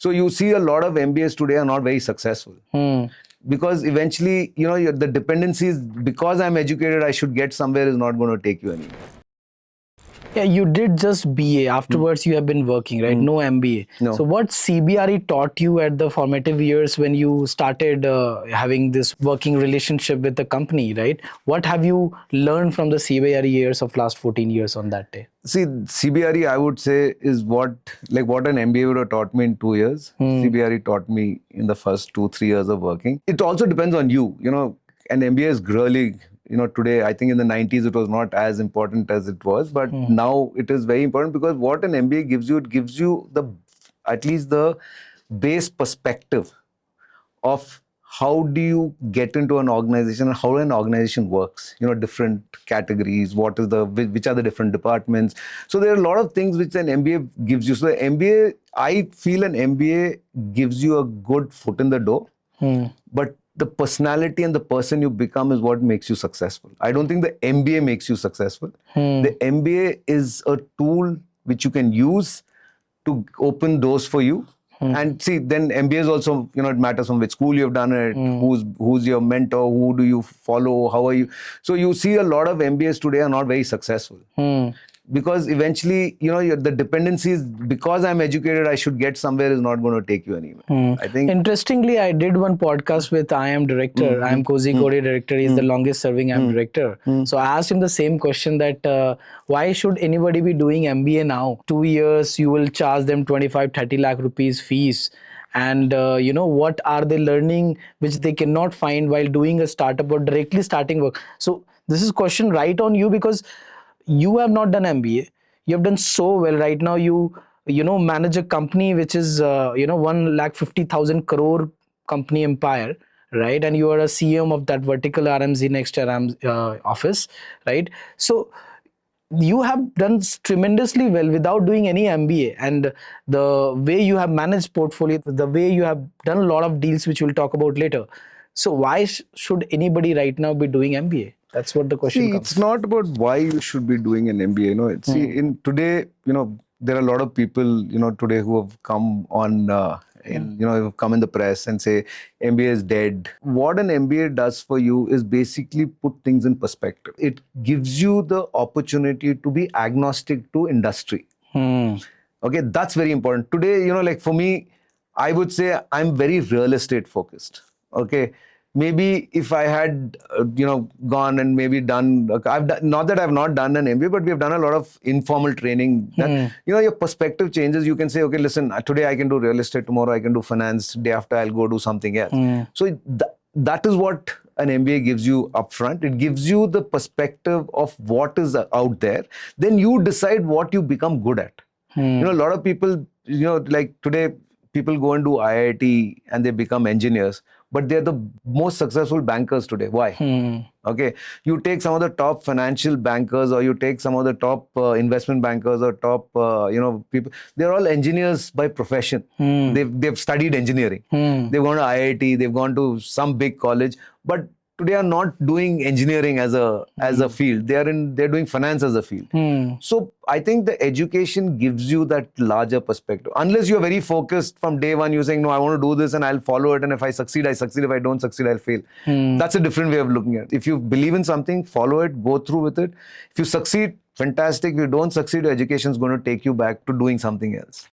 So you see a lot of MBAs today are not very successful. Because eventually, the dependencies, because I'm educated, I should get somewhere is not going to take you anywhere. Yeah, you did just BA. Afterwards, you have been working, right? No MBA. No. So what CBRE taught you at the formative years when you started having this working relationship with the company, right? What have you learned from the CBRE years of last 14 years on that day? See, CBRE, I would say, is what an MBA would have taught me in 2 years. CBRE taught me in the first 2-3 years of working. It also depends on you. An MBA is really, today, I think in the 90s, it was not as important as it was. But now it is very important, because what an MBA gives you, it gives you at least the base perspective of how do you get into an organization and how an organization works, different categories, which are the different departments. So there are a lot of things which an MBA gives you. So the MBA, I feel an MBA gives you a good foot in the door, but the personality and the person you become is what makes you successful. I don't think the MBA makes you successful. The MBA is a tool which you can use to open doors for you. And see, then MBA is also, it matters from which school you've done it, who's your mentor, who do you follow, how are you. So you see a lot of MBAs today are not very successful. Because eventually, the dependencies, because I'm educated, I should get somewhere is not going to take you anywhere. I think. Interestingly, I did one podcast with IM director, IM Cozy Corey director. He's the longest serving IM director. So I asked him the same question that why should anybody be doing MBA now? 2 years, you will charge them 25-30 lakh rupees fees. And what are they learning which they cannot find while doing a startup or directly starting work? So this is question right on you, because you have not done MBA. You have done so well. Right now, you manage a company which is 1,50,000 crore company empire, right? And you are a CM of that vertical RMZ next office, right? So you have done tremendously well without doing any MBA, and the way you have managed portfolio, the way you have done a lot of deals, which we'll talk about later. So why should anybody right now be doing MBA? That's what the question comes. It's not about why you should be doing an MBA. See, in today, there are a lot of people, today who have come on, who've come in the press and say MBA is dead. What an MBA does for you is basically put things in perspective. It gives you the opportunity to be agnostic to industry. Okay, that's very important. Today, for me, I would say I'm very real estate focused. Okay. Maybe if I had, gone and maybe done, not that I've not done an MBA, but we've done a lot of informal training. That, your perspective changes. You can say, okay, listen, today I can do real estate, tomorrow I can do finance, day after I'll go do something else. So that is what an MBA gives you upfront. It gives you the perspective of what is out there. Then you decide what you become good at. A lot of people, like today, people go and do IIT and they become engineers, but they're the most successful bankers today. Why? Okay. You take some of the top financial bankers, or you take some of the top investment bankers, or top, people. They're all engineers by profession. They've studied engineering. They've gone to IIT. They've gone to some big college, but today are not doing engineering as a field. They're doing finance as a field. So I think the education gives you that larger perspective. Unless you're very focused from day one, you're saying, no, I want to do this and I'll follow it. And if I succeed, I succeed. If I don't succeed, I'll fail. That's a different way of looking at it. If you believe in something, follow it, go through with it. If you succeed, fantastic. If you don't succeed, your education is going to take you back to doing something else.